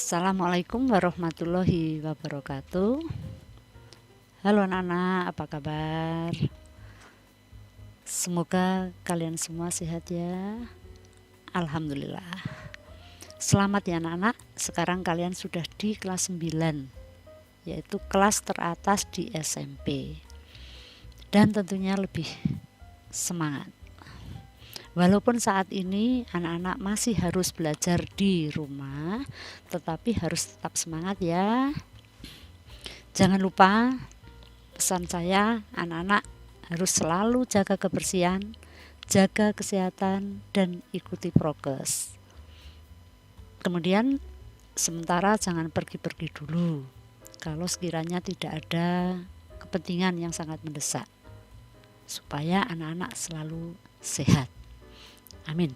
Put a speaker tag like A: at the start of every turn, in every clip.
A: Assalamualaikum warahmatullahi wabarakatuh. Halo anak-anak, apa kabar? Semoga kalian semua sehat ya. Alhamdulillah. Selamat ya anak-anak, sekarang kalian sudah di kelas 9, yaitu kelas teratas di SMP. Dan tentunya lebih semangat. Walaupun saat ini anak-anak masih harus belajar di rumah, tetapi harus tetap semangat ya. Jangan lupa pesan saya, anak-anak harus selalu jaga kebersihan, jaga kesehatan, dan ikuti prokes. Kemudian sementara jangan pergi-pergi dulu kalau sekiranya tidak ada kepentingan yang sangat mendesak, supaya anak-anak selalu sehat. Amin.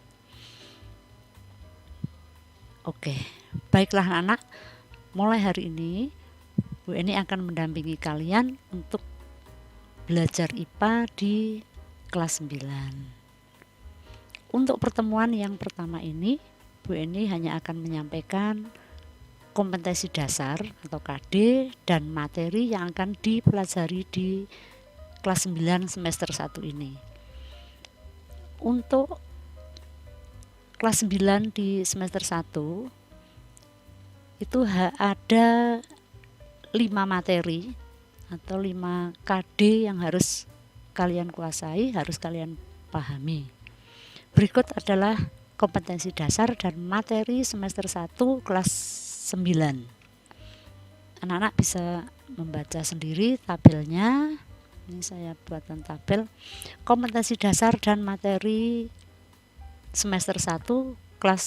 A: Oke, baiklah anak-anak, mulai hari ini Bu Eni akan mendampingi kalian untuk belajar IPA di kelas 9. Untuk pertemuan yang pertama ini, Bu Eni hanya akan menyampaikan kompetensi dasar atau KD dan materi yang akan dipelajari di kelas 9 semester 1 ini. Untuk kelas 9 di semester 1 itu ada 5 materi atau 5 KD yang harus kalian kuasai, harus kalian pahami. Berikut adalah kompetensi dasar dan materi semester 1 kelas 9. Anak-anak bisa membaca sendiri tabelnya. Ini saya buatkan tabel kompetensi dasar dan materi semester 1 kelas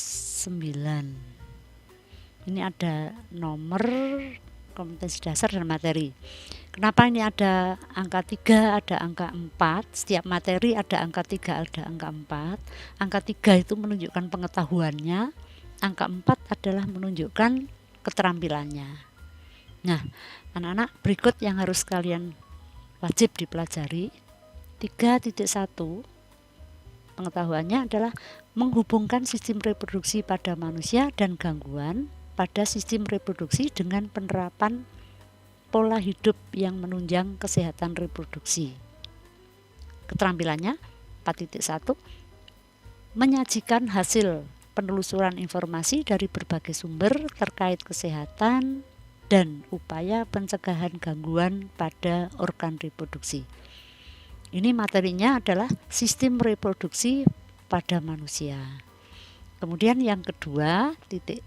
A: 9. Ini ada nomor kompetensi dasar dan materi. Kenapa ini ada angka 3, ada angka 4? Setiap materi ada angka 3, ada angka 4. Angka 3 itu menunjukkan pengetahuannya, angka 4 adalah menunjukkan keterampilannya. Nah, anak-anak, berikut yang harus kalian wajib dipelajari. 3.1 pengetahuannya adalah menghubungkan sistem reproduksi pada manusia dan gangguan pada sistem reproduksi dengan penerapan pola hidup yang menunjang kesehatan reproduksi. Keterampilannya 4.1 menyajikan hasil penelusuran informasi dari berbagai sumber terkait kesehatan dan upaya pencegahan gangguan pada organ reproduksi. Ini materinya adalah sistem reproduksi pada manusia. Kemudian yang kedua, 3.2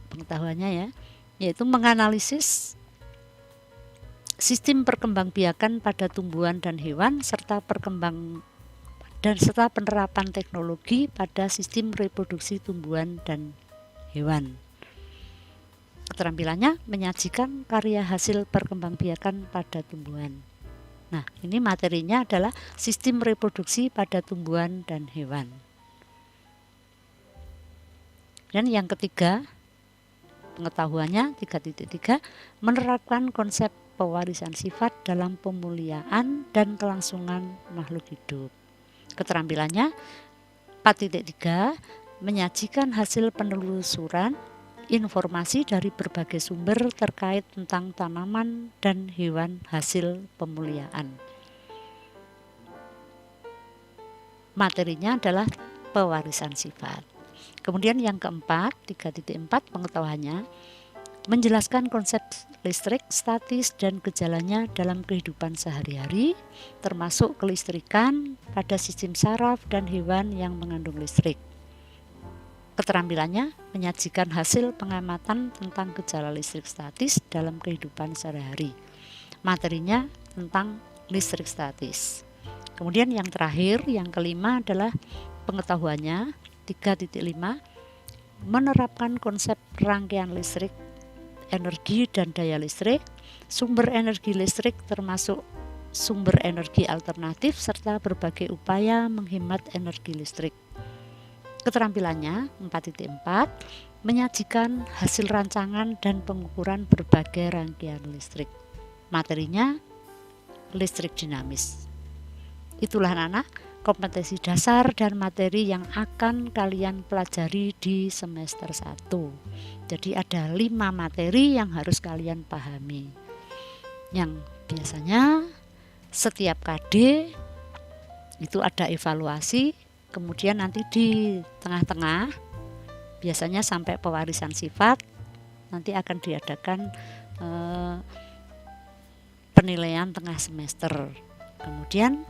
A: pengetahuannya ya, yaitu menganalisis sistem perkembangbiakan pada tumbuhan dan hewan serta penerapan teknologi pada sistem reproduksi tumbuhan dan hewan. Keterampilannya menyajikan karya hasil perkembangbiakan pada tumbuhan. Nah, ini materinya adalah sistem reproduksi pada tumbuhan dan hewan. Dan yang ketiga, pengetahuannya 3.3 menerapkan konsep pewarisan sifat dalam pemuliaan dan kelangsungan makhluk hidup. Keterampilannya 4.3 menyajikan hasil penelusuran informasi dari berbagai sumber terkait tentang tanaman dan hewan hasil pemuliaan. Materinya adalah pewarisan sifat. Kemudian yang keempat, 3.4 pengetahuannya menjelaskan konsep listrik, statis dan gejalanya dalam kehidupan sehari-hari, termasuk kelistrikan pada sistem saraf dan hewan yang mengandung listrik. Keterampilannya menyajikan hasil pengamatan tentang gejala listrik statis dalam kehidupan sehari-hari. Materinya tentang listrik statis. Kemudian yang terakhir, yang kelima adalah pengetahuannya 3.5 menerapkan konsep rangkaian listrik, energi dan daya listrik, sumber energi listrik termasuk sumber energi alternatif serta berbagai upaya menghemat energi listrik. Keterampilannya 4.4 menyajikan hasil rancangan dan pengukuran berbagai rangkaian listrik. Materinya listrik dinamis. Itulah anak-anak kompetensi dasar dan materi yang akan kalian pelajari di semester 1. Jadi ada 5 materi yang harus kalian pahami, yang biasanya setiap KD itu ada evaluasi, kemudian nanti di tengah-tengah biasanya sampai pewarisan sifat nanti akan diadakan penilaian tengah semester. Kemudian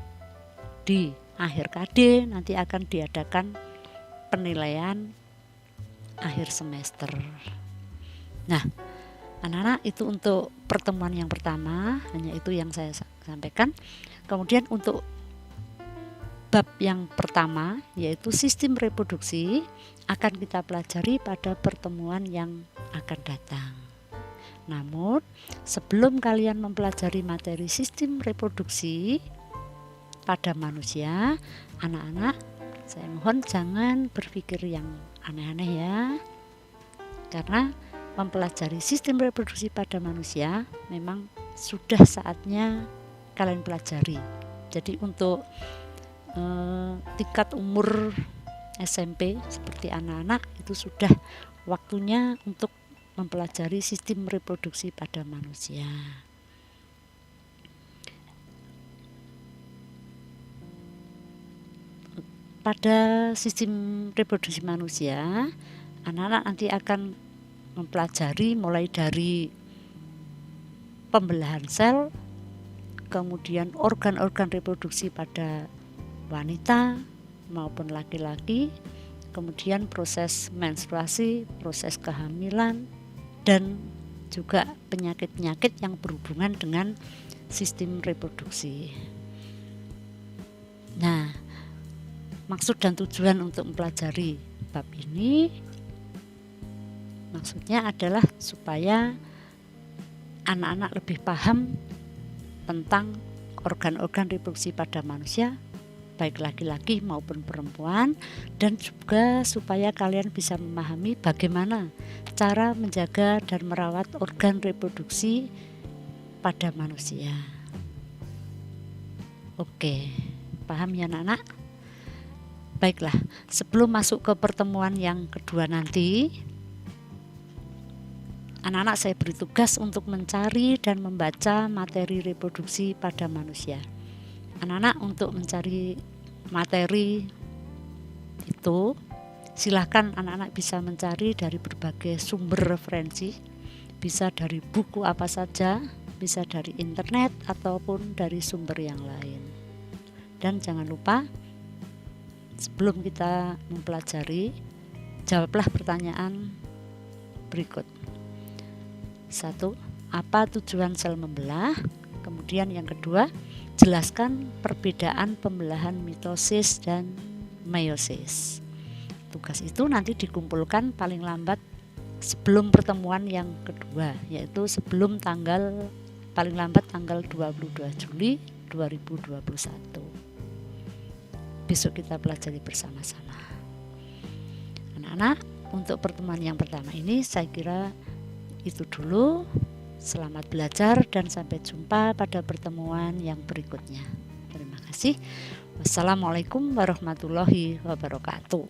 A: di akhir KD nanti akan diadakan penilaian akhir semester. Nah, anak-anak, itu untuk pertemuan yang pertama, hanya itu yang saya sampaikan. Kemudian untuk bab yang pertama, yaitu sistem reproduksi, akan kita pelajari pada pertemuan yang akan datang. Namun, sebelum kalian mempelajari materi sistem reproduksi pada manusia, anak-anak, saya mohon jangan berpikir yang aneh-aneh ya. Karena mempelajari sistem reproduksi pada manusia memang sudah saatnya kalian pelajari. Jadi untuk tingkat umur SMP seperti anak-anak itu sudah waktunya untuk mempelajari sistem reproduksi pada manusia. Pada sistem reproduksi manusia, anak-anak nanti akan mempelajari mulai dari pembelahan sel, kemudian organ-organ reproduksi pada wanita maupun laki-laki, kemudian proses menstruasi, proses kehamilan, dan juga penyakit-penyakit yang berhubungan dengan sistem reproduksi. Nah, maksud dan tujuan untuk mempelajari bab ini maksudnya adalah supaya anak-anak lebih paham tentang organ-organ reproduksi pada manusia, baik laki-laki maupun perempuan, dan juga supaya kalian bisa memahami bagaimana cara menjaga dan merawat organ reproduksi pada manusia. Oke, paham ya anak-anak? Baiklah, sebelum masuk ke pertemuan yang kedua nanti, anak-anak saya beri tugas untuk mencari dan membaca materi reproduksi pada manusia. Anak-anak untuk mencari materi itu silahkan anak-anak bisa mencari dari berbagai sumber referensi, bisa dari buku apa saja, bisa dari internet ataupun dari sumber yang lain. Dan jangan lupa sebelum kita mempelajari, jawablah pertanyaan berikut. 1. Apa tujuan sel membelah? Kemudian yang kedua, jelaskan perbedaan pembelahan mitosis dan meiosis. Tugas itu nanti dikumpulkan paling lambat sebelum pertemuan yang kedua, yaitu sebelum paling lambat tanggal 22 Juli 2021. Besok kita pelajari bersama-sama. Anak-anak, untuk pertemuan yang pertama ini saya kira itu dulu. Selamat belajar dan sampai jumpa pada pertemuan yang berikutnya. Terima kasih. Wassalamualaikum warahmatullahi wabarakatuh.